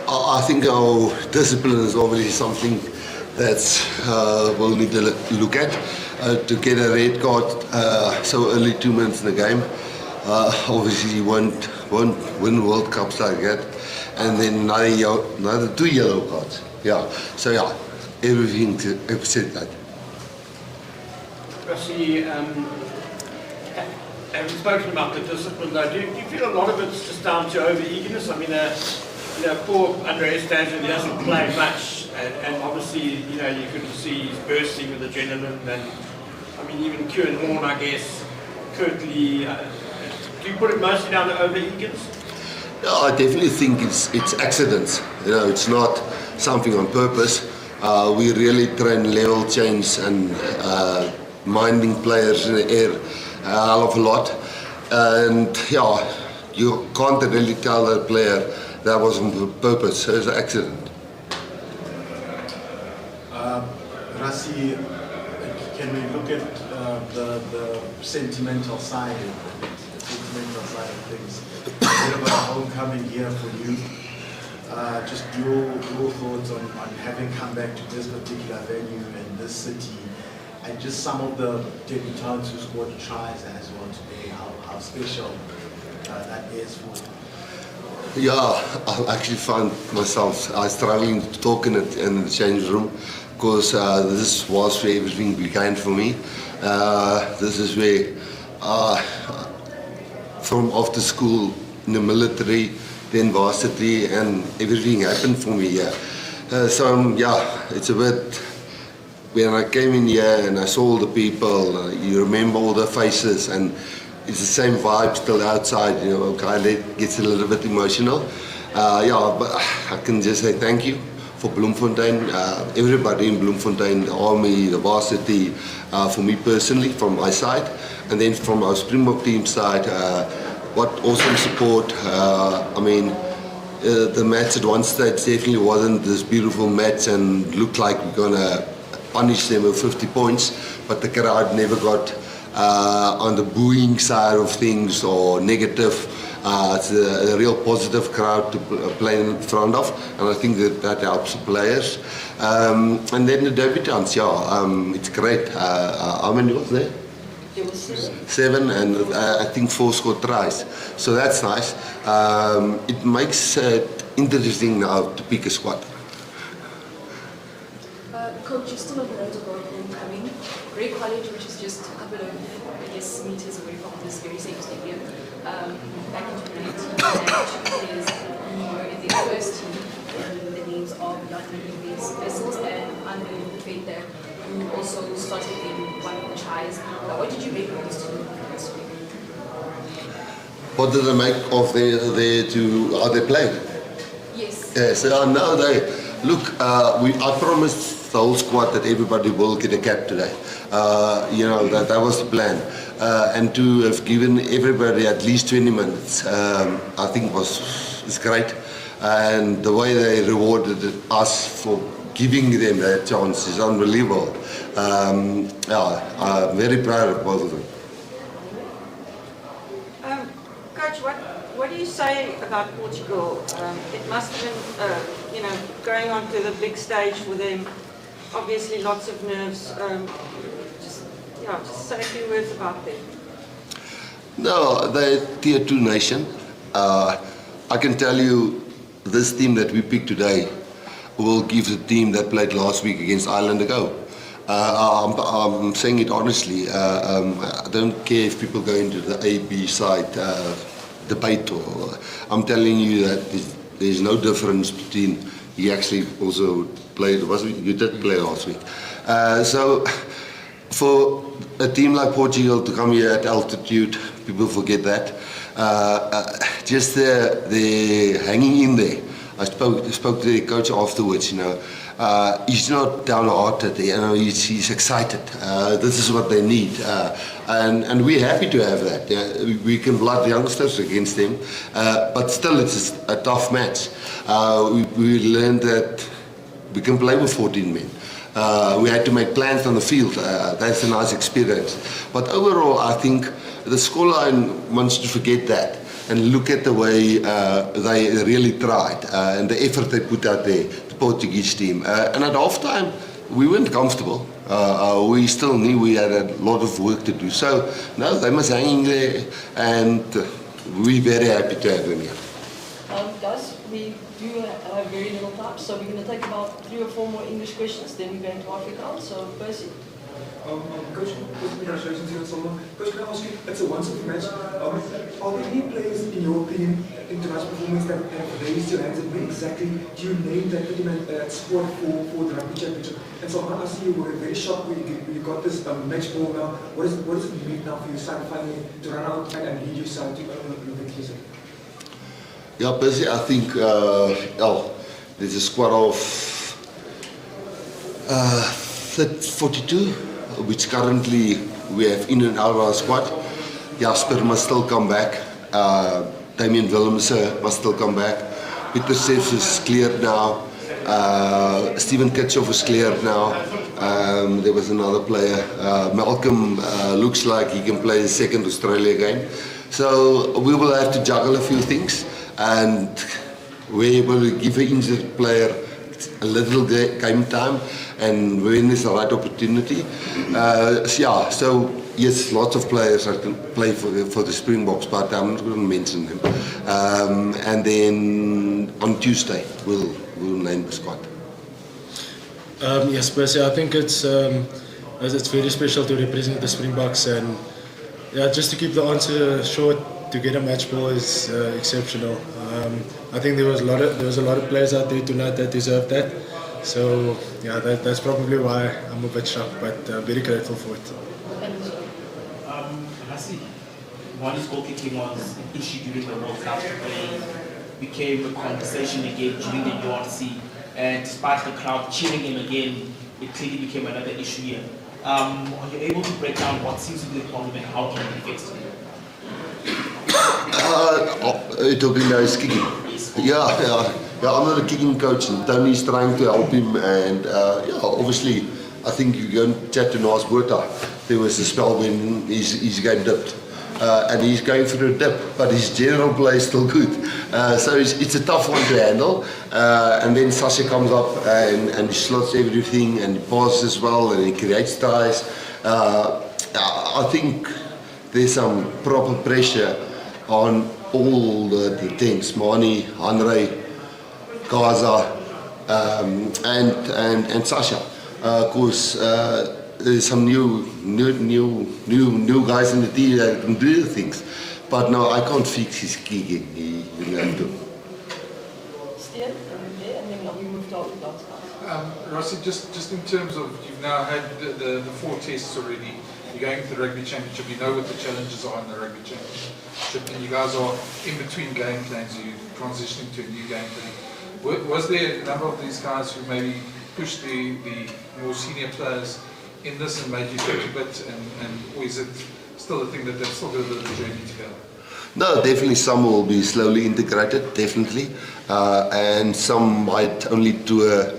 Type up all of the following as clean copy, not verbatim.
I think our discipline is obviously something that's we'll need to look at. To get a red card so early, 2 minutes in the game, obviously you won't win World Cups like that. And then another 2 yellow cards. Yeah, so yeah, everything to said that. Rassie, having spoken about the discipline, though, do you feel a lot of it's just down to over-eagerness? I mean, poor Andreas Stanton, he doesn't play much, and obviously, you could see he's bursting with adrenaline, and I mean, even Kieran Horn, I guess, Kirkley, do you put it mostly down to over-eagerness? Yeah, I definitely think it's accidents. It's not something on purpose. We really train level change and minding players in the air a hell of a lot. And yeah, you can't really tell that player that was on purpose. It's an accident. Rassie, can we look at the sentimental side of things? A bit of a homecoming here for you. Just your thoughts on having come back to this particular venue and this city, and just some of the debutants who scored tries as well today, how special that is for you. Yeah, I actually found myself struggling to talk in the change room, because this was where everything began for me. This is where, from after school, in the military, then varsity, and everything happened for me here. Yeah, it's a bit, when I came in here and I saw all the people, you remember all the faces, and it's the same vibe still outside, it gets a little bit emotional. Yeah, but I can just say thank you for Bloemfontein, everybody in Bloemfontein, the army, the varsity, for me personally, from my side, and then from our Springbok team side, what awesome support. I mean, the match at one stage definitely wasn't this beautiful match and looked like we're going to punish them with 50 points, but the crowd never got on the booing side of things or negative. It's a real positive crowd to play in front of, and I think that helps the players. And then the debutants, yeah, it's great. How many was there? There was 7, and I think 4 scored tries. So that's nice. It makes it interesting now to pick a squad. Coach, you're still on the road to World Homecoming. Grey College, which is just a couple of, meters away from this very same stadium. Back in 2019, two players who were in their first team, in the names of Jan Vessels and BITDEFENDER, who also started in one of the tries. What did you make of these two this week? What did they make of how they played? Yes. Yes, no, look, I promised the whole squad that everybody will get a cap today. That was the plan. And to have given everybody at least 20 minutes, I think is great. And the way they rewarded us for giving them that chance is unbelievable. I'm very proud of both of them. Coach, what do you say about Portugal? It must have been, going on to the big stage for them. Obviously, lots of nerves. Just say a few words about them. No, they're a tier 2 nation. I can tell you, this team that we picked today will give the team that played last week against Ireland a go. I'm saying it honestly. I don't care if people go into the A-B side debate. I'm telling you that there's no difference between. He actually also played. You did play last week. So for a team like Portugal to come here at altitude, people forget that. Just the hanging in there. I spoke to the coach afterwards. He's not downhearted. He's excited. This is what they need, and we're happy to have that. We can blood youngsters against them, but still, it's a tough match. We learned that we can play with 14 men. We had to make plans on the field. That's a nice experience. But overall, I think the scoreline wants to forget that. and look at the way they really tried and the effort they put out there, the Portuguese team. And at halftime, we weren't comfortable. We still knew we had a lot of work to do. So, no, they must hang in there, and we're very happy to have them here. Guys, we do have very little time, so we're going to take about 3 or 4 more English questions, then we're going to Afrikaans. So, Percy. Coach, congratulations here at Solomon. Coach, can I ask you, it's a once-off match. Are there any players, in your opinion, in tonight's performance that have raised your hands, and where exactly do you name that squad for the rugby championship? And so I see you were very shocked when you got this match ball now. What does it mean now for your side finally to run out and lead your side to victory? Yeah, Percy, I think there's a squad of 42, which currently we have in and out of our squad. Jasper must still come back. Damien Willemse must still come back. Peter Sefs is cleared now. Steven Kitchoff is cleared now. There was another player. Malcolm looks like he can play the second Australia game. So we will have to juggle a few things, and we're able to give an injured player a little game time, and when there's the right opportunity. So yes, lots of players are to play for the Springboks, but I'm not going to mention them. And then on Tuesday we'll name the squad. Yes, Percy, I think it's very special to represent the Springboks, and yeah, just to keep the answer short, to get a match ball is exceptional. I think there was a lot of players out there tonight that deserved that. So yeah, that's probably why I'm a bit shocked, but very grateful for it. Rassie, Wani's goal kicking was an issue during the World Cup. Became a conversation again during the URC, and despite the crowd cheering him again, it clearly became another issue here. Are you able to break down what seems to be the problem and how can it be fixed? You're talking about his kicking? Yeah, I'm not a kicking coach, and Tony's trying to help him, and obviously, I think you go and chat to Nas Botha. There was a spell when his game dipped, and he's going for a dip, but his general play is still good. So it's a tough one to handle, and then Sasha comes up and he slots everything, and he passes well, and he creates tries. I think there's some proper pressure on all the things, Mani, Hanrey, Gaza, and Sasha. Of course, there's some new guys in the team that can do the things, but no, I can't fix his kicking. He will have to. Stian, and then we move to Afrikaans. Rassie, just in terms of, you've now had the 4 tests already. You're going to the Rugby Championship, you know what the challenges are in the Rugby Championship, and you guys are in between game plans, you're transitioning to a new game plan. Was there a number of these guys who maybe pushed the more senior players in this and made you think a bit, or is it still a thing that they've still got a bit of a journey to go? No, definitely some will be slowly integrated, definitely, and some might only tour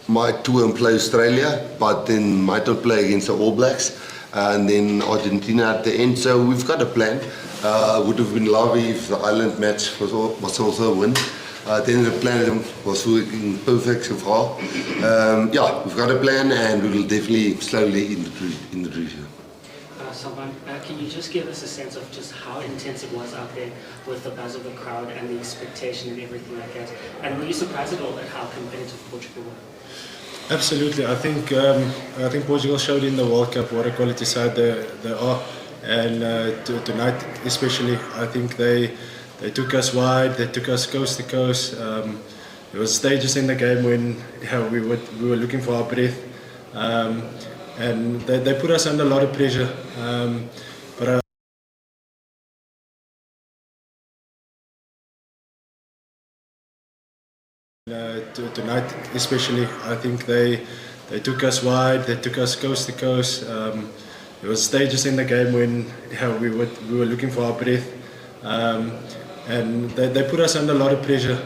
and play Australia, but then might not play against the All Blacks, and then Argentina at the end. So we've got a plan. Would have been lovely if the Ireland match was also a win. Then the plan was working perfect so far. We've got a plan, and we will definitely slowly introduce you. Salman, can you just give us a sense of just how intense it was out there with the buzz of the crowd and the expectation and everything like that? And were you surprised at all at how competitive Portugal were? Absolutely. I think Portugal showed in the World Cup what a quality side they are, and tonight especially, I think they took us wide, they took us coast to coast. There was stages in the game when we were looking for our breath, and they put us under a lot of pressure. But tonight especially, I think they took us wide, they took us coast to coast. There was stages in the game when we were looking for our breath, and they put us under a lot of pressure.